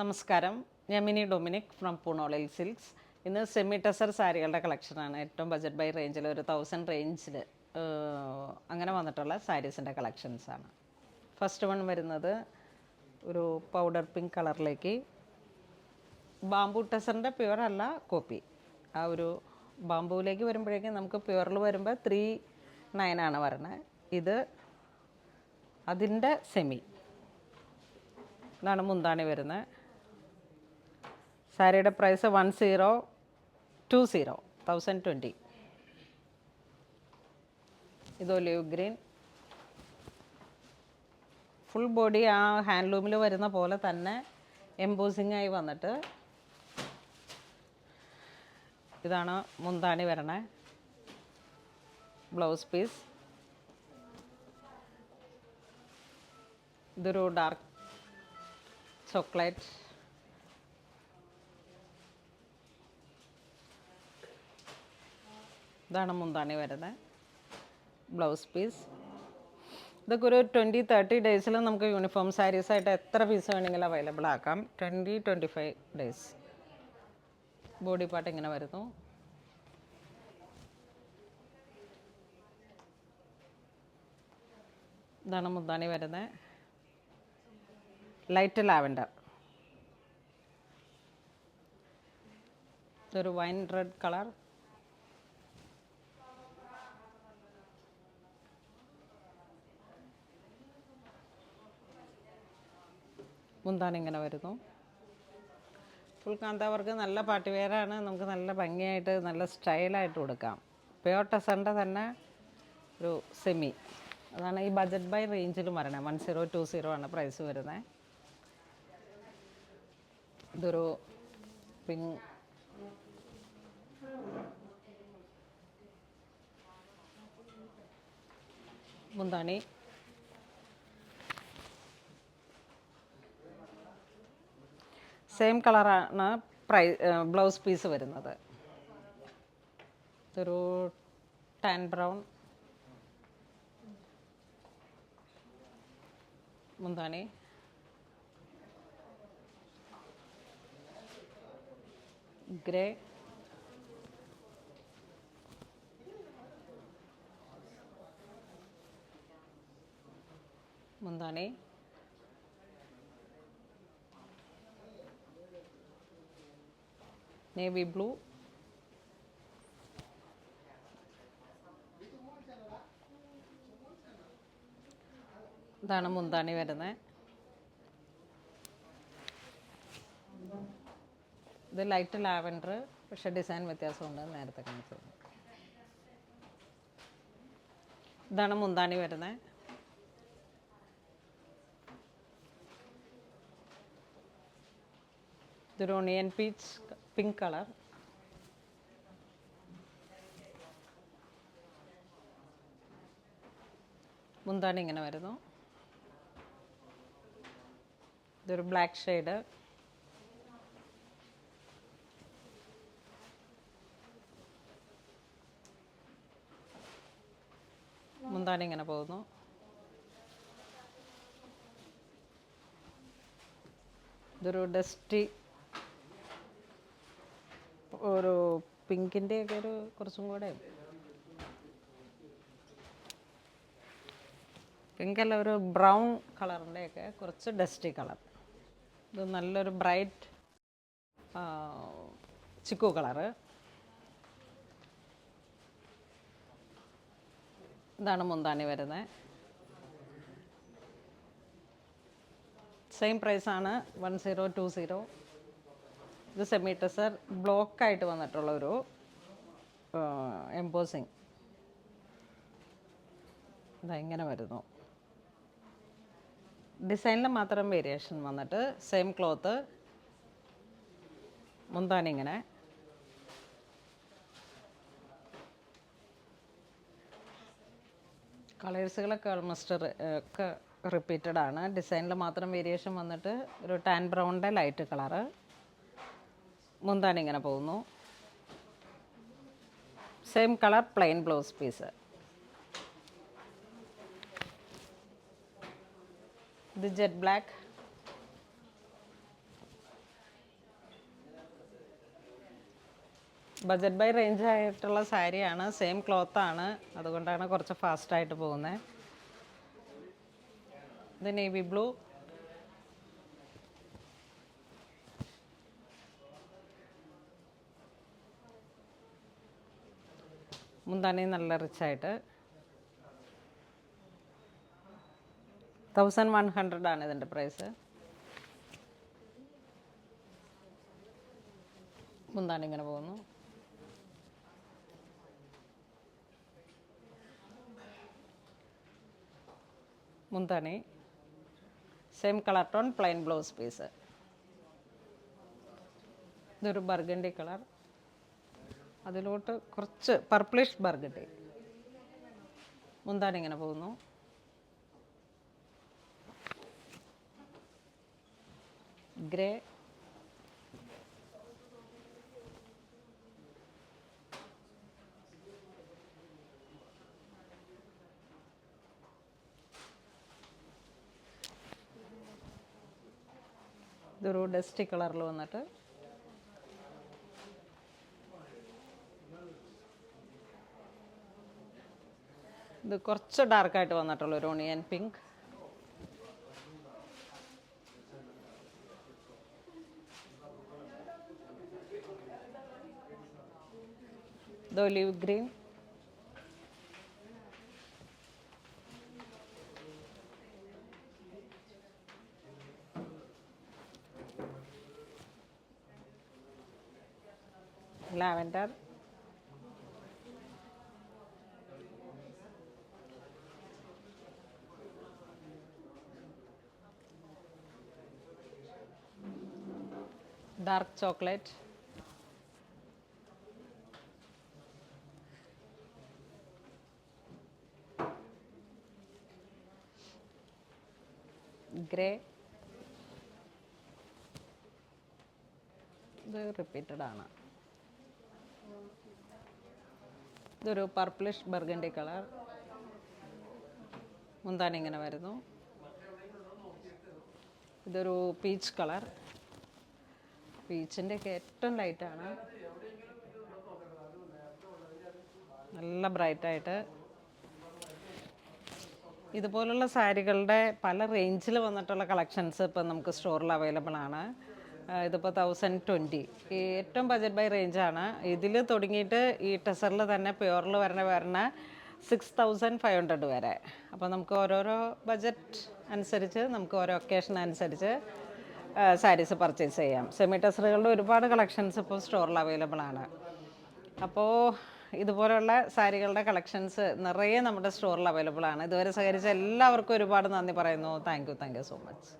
നമസ്കാരം, ഞാൻ mini Dominic from പൂണോളിൽ silks. ഇന്ന് സെമി ടെസർ സാരികളുടെ കളക്ഷനാണ്. ഏറ്റവും ബജറ്റ് ബൈ റേഞ്ചിൽ ഒരു 1000 റേഞ്ചിൽ അങ്ങനെ വന്നിട്ടുള്ള സാരീസിൻ്റെ കളക്ഷൻസാണ്. ഫസ്റ്റ് വൺ വരുന്നത് ഒരു പൗഡർ പിങ്ക് കളറിലേക്ക് ബാംബു ടെസറിൻ്റെ പ്യുവർ അല്ല, കോപ്പി. ആ ഒരു ബാംബുവിലേക്ക് വരുമ്പോഴേക്കും നമുക്ക് പ്യുവറിൽ വരുമ്പോൾ 3,900 ആണ് വരണത്. ഇത് അതിൻ്റെ സെമി. ഇതാണ് മുന്താണി വരുന്നത്. സാരിയുടെ പ്രൈസ് 1020. ഇത് ഒലിവ് ഗ്രീൻ. ഫുൾ ബോഡി ആ ഹാൻഡ്ലൂമിൽ വരുന്ന പോലെ തന്നെ എംബോസിങ് ആയി വന്നിട്ട് ഇതാണ് മുന്താണി വരണേ. Blouse piece. ഇതൊരു ഡാർക്ക് ചോക്ലേറ്റ്. ഇതാണ് മുന്താണി വരുന്നത്. Blouse piece. ഇതൊക്കെ ഒരു 20-30 ഡേയ്സിൽ നമുക്ക് യൂണിഫോം സാരീസായിട്ട് എത്ര പീസ് വേണമെങ്കിലും അവൈലബിൾ ആക്കാം. 20-25 ഡേയ്സ്. ബോഡി പാർട്ട് ഇങ്ങനെ വരുന്നു. ഇതാണ് മുന്താണി വരുന്നത്. Light lavender. ഇതൊരു വൈൻ റെഡ് കളർ. മുന്താണി ഇങ്ങനെ വരുന്നു. ഫുൾ കാന്താവർക്ക് നല്ല പാർട്ടി വെയറാണ്. നമുക്ക് നല്ല ഭംഗിയായിട്ട് നല്ല സ്റ്റൈലായിട്ട് കൊടുക്കാം. പ്യുവർ ടെസറിൻ്റെ തന്നെ ഒരു സെമി. അതാണ് ഈ ബജറ്റ് ബൈ റേഞ്ചിലും വരണേ. 1020 ആണ് പ്രൈസ് വരുന്നത്. ഇതൊരു പിങ്ക് മുന്താണി. സെയിം കളറാണ് ബ്ലൗസ് പീസ് വരുന്നത്. ഇതൊരു ടാൻ ബ്രൗൺ. മുന്താണി. ഗ്രേ. മുന്താണി. Navy blue. ഇതാണ് മുന്താണി വരുന്നത്. ഇത് ലൈറ്റ് ലാവൻഡർ, പക്ഷെ ഡിസൈൻ വ്യത്യാസമുണ്ട്. നേരത്തെ കാണിച്ചത്. ഇതാണ് മുന്താണി വരുന്നത്. ഇതൊരു ഓണിയൻ പീച്ച് പിങ്ക് കളർ. മുന്താണി ഇങ്ങനെ വരുന്നു. ഇതൊരു ബ്ലാക്ക് ഷെയ്ഡ്. മുന്താണി ഇങ്ങനെ പോകുന്നു. ഇതൊരു ഡസ്റ്റി ഒരു പിങ്കിൻ്റെയൊക്കെ ഒരു കുറച്ചും കൂടെ പിങ്കല്ല, ഒരു ബ്രൗൺ കളറിൻ്റെയൊക്കെ കുറച്ച് ഡസ്റ്റി കളർ. ഇത് നല്ലൊരു ബ്രൈറ്റ് ചിക്കു കളറ്. ഇതാണ് മുന്താണി വരുന്നത്. സെയിം പ്രൈസാണ് 1020. ഇത് സെമി ടെസർ ബ്ലോക്കായിട്ട് വന്നിട്ടുള്ളൊരു എംബോസിങ്. ഇതാ ഇങ്ങനെ വരുന്നു. ഡിസൈനിൽ മാത്രം വേരിയേഷൻ വന്നിട്ട് സെയിം ക്ലോത്ത്. മുന്താണി ഇങ്ങനെ. കളേഴ്സുകളൊക്കെ ഓൾമോസ്റ്റ് ഒക്കെ റിപ്പീറ്റഡ് ആണ്. ഡിസൈനിൽ മാത്രം വേരിയേഷൻ വന്നിട്ട് ഒരു ടാൻ ബ്രൗണിൻ്റെ ലൈറ്റ് കളറ്. മുന്താണി ഇങ്ങനെ പോകുന്നു. Same colour plain blouse piece. ഇത് jet black. Budget by range ആയിട്ടുള്ള സാരിയാണ്, സെയിം ക്ലോത്താണ്, അതുകൊണ്ടാണ് കുറച്ച് ഫാസ്റ്റായിട്ട് പോകുന്നത്. ഇത് നേവി ബ്ലൂ, മുന്താണി നല്ല റിച്ചായിട്ട് 1100 ആണ് ഇതിൻ്റെ പ്രൈസ്. മുന്താണി ഇങ്ങനെ പോകുന്നു. മുന്താണി same colour tone, plain blouse piece. ഇതൊരു ബർഗണ്ടി കളർ, അതിലോട്ട് കുറച്ച് പർപ്പിളിഷ് ബർഗണ്ടി. മുന്താണി ഇങ്ങനെ പോകുന്നു. ഗ്രേ, ഇതൊരു ഡസ്റ്റി കളറിൽ വന്നിട്ട് ഇത് കുറച്ച് ഡാർക്കായിട്ട് വന്നിട്ടുള്ള ഒരു ഓണിയൻ പിങ്ക്. ഇത് olive green, lavender, dark chocolate, grey, ഇത് റിപ്പീറ്റഡ് ആണ്. ഇതൊരു പർപ്പിളിഷ് ബർഗണ്ടി കളർ. മുന്താണി ഇങ്ങനെ വരുന്നു. ഇതൊരു പീച്ച് കളർ, പീച്ചിൻ്റെ ഒക്കെ ഏറ്റവും ലൈറ്റാണ്, നല്ല ബ്രൈറ്റായിട്ട്. ഇതുപോലുള്ള സാരികളുടെ പല റേഞ്ചിൽ വന്നിട്ടുള്ള കളക്ഷൻസ് ഇപ്പം നമുക്ക് സ്റ്റോറിൽ അവൈലബിൾ ആണ്. ഇതിപ്പോൾ 1020 ഈ ഏറ്റവും ബജറ്റ് ബൈ റേഞ്ചാണ്. ഇതിൽ തുടങ്ങിയിട്ട് ഈ ടെസറിൽ തന്നെ പ്യുവറിൽ വരണ 6500 വരെ. അപ്പോൾ നമുക്ക് ഓരോരോ ബജറ്റ് അനുസരിച്ച്, നമുക്ക് ഓരോ ഒക്കേഷൻ അനുസരിച്ച് സാരീസ് പർച്ചേസ് ചെയ്യാം. സെമി ടെസറുകളുടെ ഒരുപാട് കളക്ഷൻസ് ഇപ്പോൾ സ്റ്റോറിൽ അവൈലബിൾ ആണ്. അപ്പോൾ ഇതുപോലെയുള്ള സാരികളുടെ കളക്ഷൻസ് നിറയെ നമ്മുടെ സ്റ്റോറിൽ അവൈലബിൾ ആണ്. ഇതുവരെ സഹകരിച്ച എല്ലാവർക്കും ഒരുപാട് നന്ദി പറയുന്നു. Thank you so much.